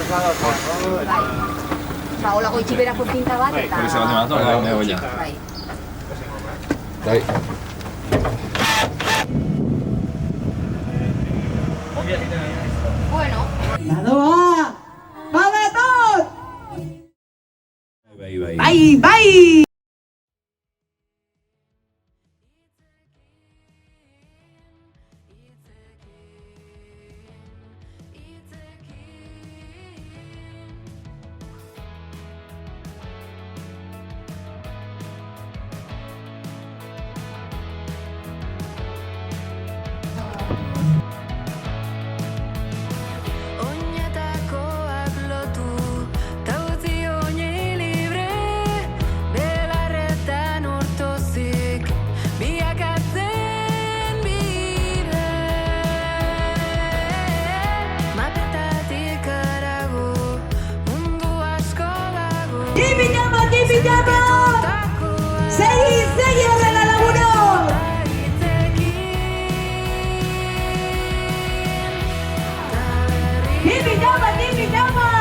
Bai. Ba, holako itxiberako tinta bat eta... Polizia bat emato, bai, bai, Bai. bai. Bueno. Ladoa! Badator! Bai, bai. Bai, bai! Segi horrela lagunok! Gibi llama!